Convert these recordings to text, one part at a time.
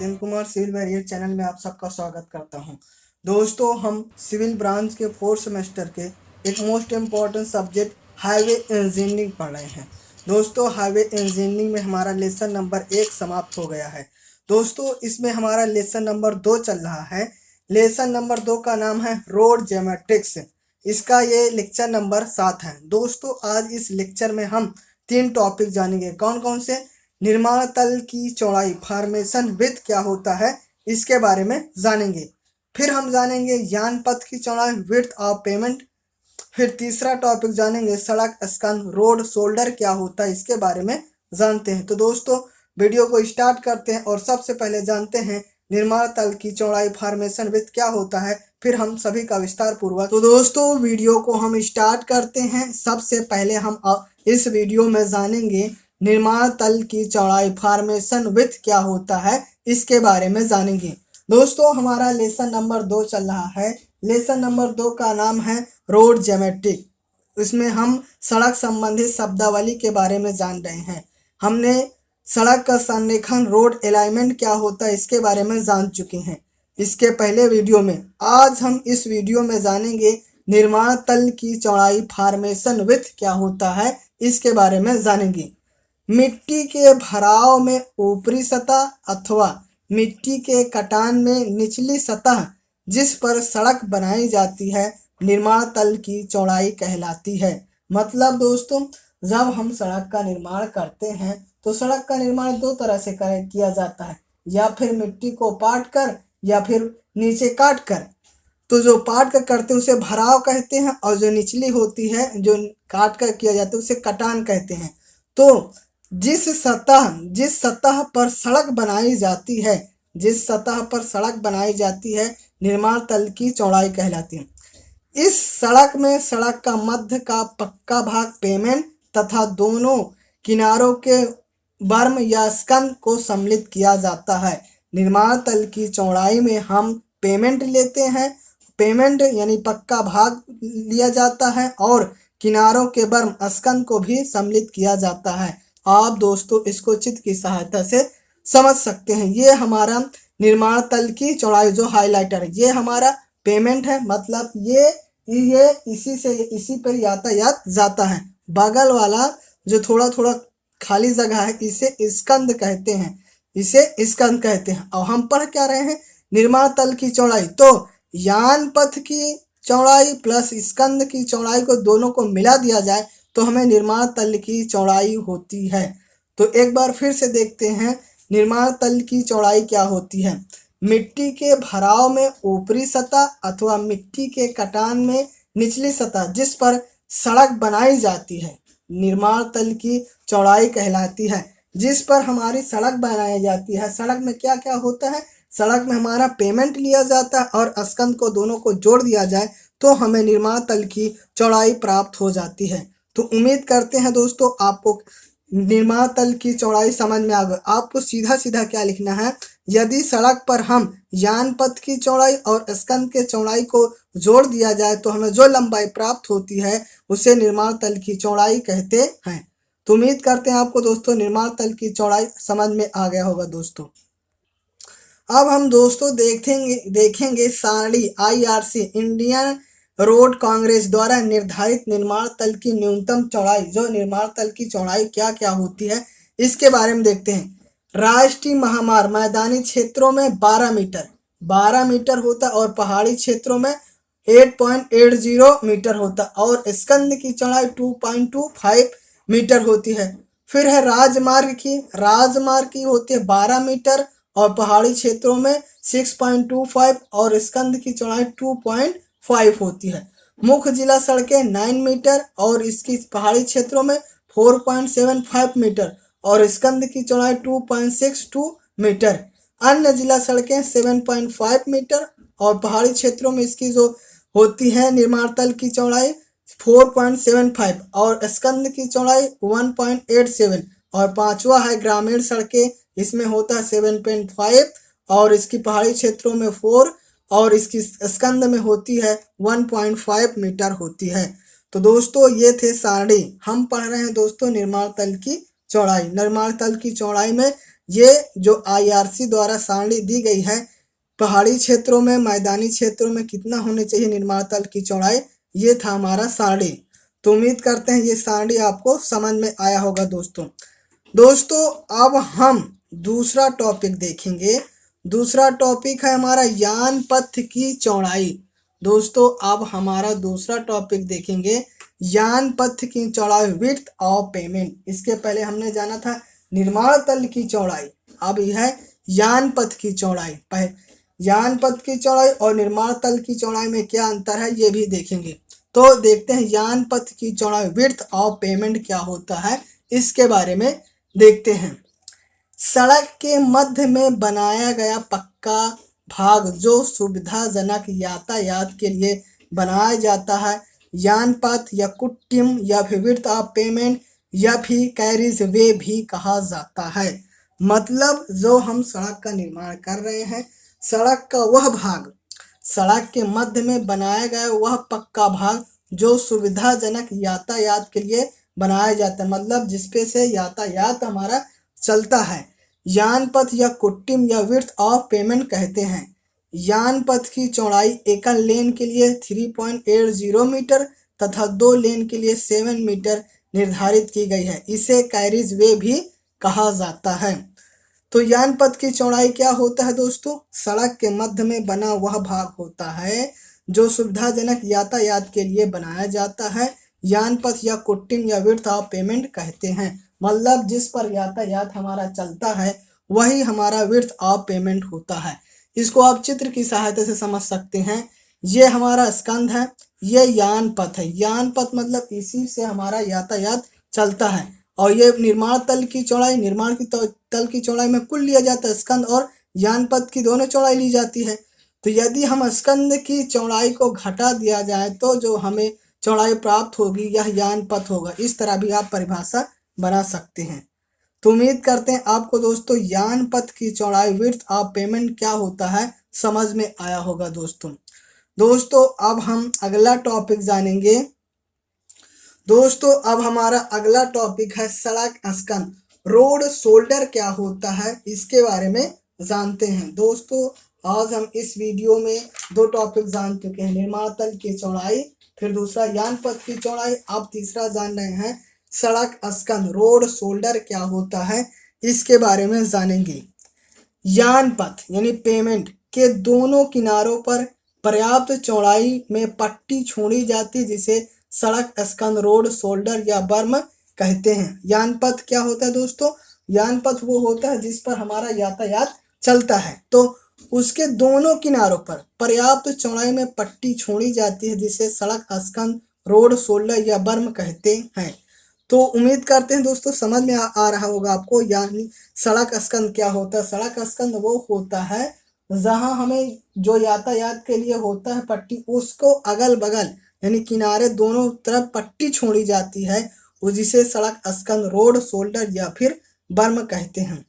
Jitendra Kumar civil barrier channel में आप सबका स्वागत करता हूं। दोस्तों, हम सिविल ब्रांच के 4th सेमेस्टर के एक most important subject highway engineering पढ़ रहे हैं। दोस्तों, हाईवे इंजीनियरिंग में हमारा लेसन नंबर 1 समाप्त हो गया है। दोस्तों, इसमें हमारा लेसन नंबर 2 चल रहा है। लेसन नंबर 2 का नाम है रोड ज्योमेट्रिक्स। इसका ये लेक्चर नंबर 7 है। दोस्तों, आज इस लेक्चर में हम 3 टॉपिक जानेंगे। कौन कौन से? निर्माण तल की चौड़ाई, फॉर्मेशन विड्थ क्या होता है, इसके बारे में जानेंगे। फिर हम जानेंगे यान पथ की चौड़ाई, विड्थ ऑफ पेमेंट। फिर तीसरा टॉपिक जानेंगे सड़क स्कंध, रोड शोल्डर क्या होता है, इसके बारे में जानते हैं। तो दोस्तों, वीडियो को स्टार्ट करते हैं और सबसे पहले जानते हैं निर्माण तल की चौड़ाई, फॉर्मेशन विड्थ क्या होता है, फिर हम सभी का विस्तार पूर्वक। तो दोस्तों, वीडियो को हम स्टार्ट करते हैं। सबसे पहले हम इस वीडियो में जानेंगे निर्माण तल की चौड़ाई, फॉर्मेशन विड्थ क्या होता है, इसके बारे में जानेंगे। दोस्तों, हमारा लेसन नंबर 2 चल रहा है। लेसन नंबर 2 का नाम है रोड ज्योमेट्रिक। इसमें हम सड़क संबंधित शब्दावली के बारे में जान रहे हैं। हमने सड़क का संरेखण, रोड अलाइनमेंट क्या होता है, इसके बारे में जान चुके हैं इसके पहले वीडियो में। आज हम इस वीडियो में जानेंगे निर्माण तल की चौड़ाई, फॉर्मेशन विड्थ क्या होता है, इसके बारे में जानेंगे। मिट्टी के भराव में ऊपरी सतह अथवा मिट्टी के कटान में निचली सतह जिस पर सड़क बनाई जाती है, निर्माण तल की चौड़ाई कहलाती है। मतलब दोस्तों, जब हम सड़क का निर्माण करते हैं तो सड़क का निर्माण 2 तरह से किया जाता है, या फिर मिट्टी को पाट कर या फिर नीचे काट कर। तो जो पाट कर करते हैं उसे भराव कहते हैं, और जो निचली होती है जो काट कर किया जाता है उसे कटान कहते हैं। तो जिस सतह पर सड़क बनाई जाती है, जिस सतह पर सड़क बनाई जाती है, निर्माण तल की चौड़ाई कहलाती है। इस सड़क में सड़क का मध्य का पक्का भाग पेमेंट तथा दोनों किनारों के बर्म या स्कंध को सम्मिलित किया जाता है। निर्माण तल की चौड़ाई में हम पेमेंट लेते हैं, पेमेंट यानी पक्का भाग लिया जाता है, और किनारों के बर्म स्कंध को भी सम्मिलित किया जाता है। आप दोस्तों इसको चित्र की सहायता से समझ सकते हैं। ये हमारा निर्माण तल की चौड़ाई जो हाइलाइटर है, ये हमारा पेमेंट है। मतलब ये इसी पर यातायात जाता है। बगल वाला जो थोड़ा थोड़ा खाली जगह है, इसे स्कंध कहते हैं, इसे स्कंध कहते हैं। और हम पढ़ क्या रहे हैं? निर्माण तल की चौड़ाई। तो यान पथ की चौड़ाई प्लस स्कंध की चौड़ाई को दोनों को मिला दिया जाए तो हमें निर्माण तल की चौड़ाई होती है। तो एक बार फिर से देखते हैं निर्माण तल की चौड़ाई क्या होती है। मिट्टी के भराव में ऊपरी सतह अथवा मिट्टी के कटान में निचली सतह जिस पर सड़क बनाई जाती है, निर्माण तल की चौड़ाई कहलाती है। जिस पर हमारी सड़क बनाई जाती है, सड़क में क्या क्या होता है? सड़क में हमारा पेमेंट लिया जाता है और स्कंध को दोनों को जोड़ दिया जाए तो हमें निर्माण तल की चौड़ाई प्राप्त हो जाती है। तो उम्मीद करते हैं दोस्तों आपको निर्माण तल की चौड़ाई समझ में आ गई। आपको सीधा सीधा क्या लिखना है? यदि सड़क पर हम यान पथ की चौड़ाई और स्कंध के चौड़ाई को जोड़ दिया जाए तो हमें जो लंबाई प्राप्त होती है उसे निर्माण तल की चौड़ाई कहते हैं। तो उम्मीद करते हैं आपको दोस्तों निर्माण तल की चौड़ाई समझ में आ गया होगा। दोस्तों, अब हम दोस्तों देखेंगे सारणी IRC, इंडियन रोड कांग्रेस द्वारा निर्धारित निर्माण तल की न्यूनतम चौड़ाई। जो निर्माण तल की चौड़ाई क्या क्या होती है इसके बारे में देखते हैं। राष्ट्रीय महामार्ग मैदानी क्षेत्रों में 12 मीटर होता है और पहाड़ी क्षेत्रों में 8.80 मीटर होता है, और स्कंध की चौड़ाई 2.25 मीटर होती है। फिर है राजमार्ग की होती है 12 मीटर और पहाड़ी क्षेत्रों में 6.25 और स्कंध की चौड़ाई 2.5 होती है। मुख्य जिला सड़कें 9 मीटर और इसकी पहाड़ी क्षेत्रों में 4.75 मीटर और स्कंध की चौड़ाई 2.62 मीटर। अन्य जिला सड़कें 7.5 मीटर और पहाड़ी क्षेत्रों में इसकी जो होती है निर्माण तल की चौड़ाई 4.75 और स्कंध की चौड़ाई 1.87। और पांचवा है ग्रामीण सड़कें, इसमें होता है 7.5 और इसकी पहाड़ी क्षेत्रों में 4 और इसकी स्कंद में होती है 1.5 मीटर होती है। तो दोस्तों ये थे सारणी। हम पढ़ रहे हैं दोस्तों निर्माण तल की चौड़ाई। निर्माण तल की चौड़ाई में ये जो आईआरसी द्वारा सारणी दी गई है, पहाड़ी क्षेत्रों में, मैदानी क्षेत्रों में कितना होने चाहिए निर्माण तल की चौड़ाई, ये था हमारा सारणी। तो उम्मीद करते हैं ये सारणी आपको समझ में आया होगा दोस्तों। दोस्तों अब हम दूसरा टॉपिक देखेंगे। दूसरा टॉपिक है हमारा यान पथ की चौड़ाई। दोस्तों अब हमारा दूसरा टॉपिक देखेंगे यान पथ की चौड़ाई, विड्थ ऑफ पेमेंट। इसके पहले हमने जाना था निर्माण तल की चौड़ाई, अब यह है यान पथ की चौड़ाई। यान पथ की चौड़ाई और निर्माण तल की चौड़ाई में क्या अंतर है ये भी देखेंगे। तो देखते हैं यान पथ की चौड़ाई, विड्थ ऑफ पेमेंट क्या होता है, इसके बारे में देखते हैं। सड़क के मध्य में बनाया गया पक्का भाग जो सुविधाजनक यातायात के लिए बनाया जाता है, यान पथ या कुट्टिम या फिर विड्थ ऑफ पेमेंट या फिर कैरिज वे भी कहा जाता है। मतलब जो हम सड़क का निर्माण कर रहे हैं, सड़क का वह भाग, सड़क के मध्य में बनाया गया वह पक्का भाग जो सुविधाजनक यातायात के लिए बनाया जाता है, मतलब जिसपे से यातायात हमारा चलता है, यान पथ या कुट्टिम या विड्थ ऑफ पेमेंट कहते हैं। यान पथ की चौड़ाई एकल लेन के लिए 3.80 मीटर तथा 2 लेन के लिए 7 मीटर निर्धारित की गई है। इसे कैरिज वे भी कहा जाता है। तो यान पथ की चौड़ाई क्या होता है दोस्तों, सड़क के मध्य में बना वह भाग होता है जो सुविधाजनक यातायात के लिए बनाया जाता है, यान पथ या कुट्टिम या विड्थ ऑफ पेमेंट कहते हैं। मतलब जिस पर यातायात हमारा चलता है वही हमारा विड्थ ऑफ पेमेंट होता है। इसको आप चित्र की सहायता से समझ सकते हैं। ये हमारा स्कंध है, ये यान पथ है। यान पथ मतलब इसी से हमारा यातायात चलता है। और ये निर्माण तल की चौड़ाई, निर्माण की तल की चौड़ाई में कुल लिया जाता है, स्कंध और यान पथ की दोनों चौड़ाई ली जाती है। तो यदि हम स्कंध की चौड़ाई को घटा दिया जाए तो जो हमें चौड़ाई प्राप्त होगी यह यान पथ होगा। इस तरह भी आप परिभाषा बना सकते हैं। तो उम्मीद करते हैं आपको दोस्तों यान पथ की चौड़ाई, विड्थ ऑफ पेमेंट क्या होता है समझ में आया होगा दोस्तों। दोस्तों अब हम अगला टॉपिक जानेंगे। दोस्तों अब हमारा अगला टॉपिक है सड़क स्कंध, रोड शोल्डर क्या होता है इसके बारे में जानते हैं। दोस्तों आज हम इस वीडियो में 2 टॉपिक जान चुके हैं, निर्माण तल की चौड़ाई, फिर दूसरा यान पथ की चौड़ाई, अब तीसरा जान रहे हैं सड़क स्कंध, रोड शोल्डर क्या होता है इसके बारे में जानेंगे। यान पथ यानी पेमेंट के दोनों किनारों पर पर्याप्त चौड़ाई में पट्टी छोड़ी जाती है जिसे सड़क स्कंध, रोड शोल्डर या बर्म कहते हैं। यान पथ क्या होता है दोस्तों, यान पथ वो होता है जिस पर हमारा यातायात चलता है, तो उसके दोनों किनारों पर पर्याप्त चौड़ाई में पट्टी छोड़ी जाती है जिसे सड़क स्कंध, रोड शोल्डर या बर्म कहते हैं। तो उम्मीद करते हैं दोस्तों समझ में आ रहा होगा आपको। यानी सड़क स्कंध क्या होता है, सड़क स्कंध वो होता है जहां हमें जो यातायात के लिए होता है पट्टी, उसको अगल बगल यानी किनारे दोनों तरफ पट्टी छोड़ी जाती है, वो जिसे सड़क स्कंध, रोड शोल्डर या फिर बर्म कहते हैं।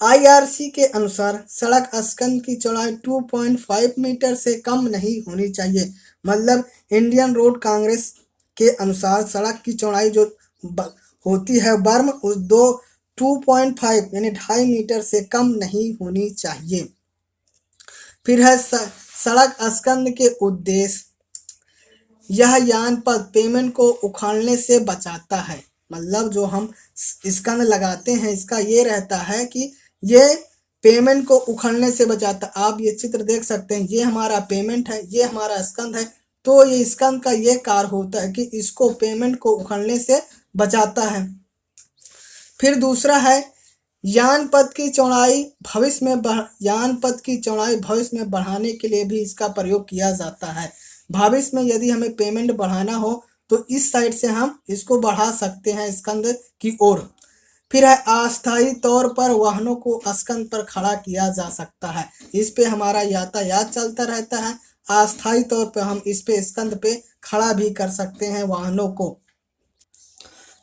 आईआरसी के अनुसार सड़क स्कंध की चौड़ाई 2.5 मीटर से कम नहीं होनी चाहिए। मतलब इंडियन रोड कांग्रेस के अनुसार सड़क की चौड़ाई जो होती है बर्म उस 2.5 यानी 2.5 मीटर से कम नहीं होनी चाहिए। फिर है सड़क स्कंध के उद्देश्य, यह यान पथ पेमेंट को उखाड़ने से बचाता है। मतलब जो हम स्कंध लगाते हैं इसका ये रहता है कि ये पेमेंट को उखड़ने से बचाता है। आप ये चित्र देख सकते हैं, ये हमारा पेमेंट है, ये हमारा स्कंध है। तो ये स्कंध का ये कार्य होता है कि इसको पेमेंट को उखड़ने से बचाता है। फिर दूसरा है यान पथ की चौड़ाई भविष्य में यान पथ की चौड़ाई भविष्य में बढ़ाने के लिए भी इसका प्रयोग किया जाता है। भविष्य में यदि हमें पेमेंट बढ़ाना हो तो इस साइड से हम इसको बढ़ा सकते हैं स्कंध की ओर। फिर है अस्थायी तौर पर वाहनों को स्कंध पर खड़ा किया जा सकता है, इस पे हमारा यातायात चलता रहता है। अस्थायी तौर पर हम इस पे स्कंध पे खड़ा भी कर सकते हैं वाहनों को।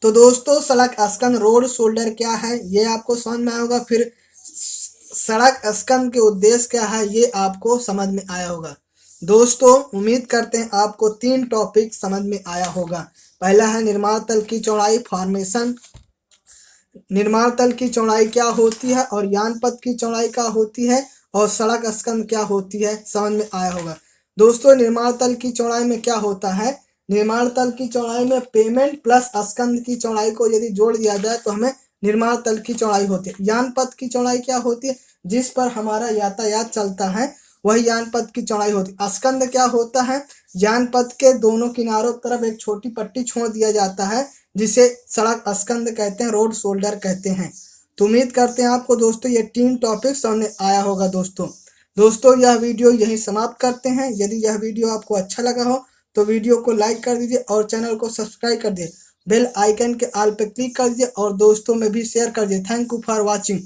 तो दोस्तों सड़क स्कंध, रोड शोल्डर क्या है ये आपको समझ में आया होगा। फिर सड़क स्कंध के उद्देश्य क्या है ये आपको समझ में आया होगा। दोस्तों उम्मीद करते हैं आपको 3 टॉपिक समझ में आया होगा। पहला है निर्माण तल की चौड़ाई, फॉर्मेशन निर्माण तल की चौड़ाई क्या होती है और यान पथ की चौड़ाई क्या होती है और सड़क स्कंध क्या होती है, समझ में आया होगा। दोस्तों निर्माण तल की चौड़ाई में क्या होता है, निर्माण तल की चौड़ाई में पेमेंट प्लस स्कंध की चौड़ाई को यदि जोड़ दिया जाए तो हमें निर्माण तल की चौड़ाई होती है। यान पथ की चौड़ाई क्या होती है, जिस पर हमारा यातायात चलता है वही यान पथ की चौड़ाई होती है। स्कंध क्या होता है, यान पथ के दोनों किनारों तरफ एक छोटी पट्टी छोड़ दिया जाता है जिसे सड़क स्कंध कहते हैं, रोड शोल्डर कहते हैं। तो उम्मीद करते हैं आपको दोस्तों ये 3 टॉपिक समझ आया होगा। दोस्तों यह वीडियो यहीं समाप्त करते हैं। यदि यह वीडियो आपको अच्छा लगा हो तो वीडियो को लाइक कर दीजिए और चैनल को सब्सक्राइब कर दीजिए। बेल आइकन के ऑल पे क्लिक कर दीजिए और दोस्तों में भी शेयर कर दीजिए। Thank you for watching.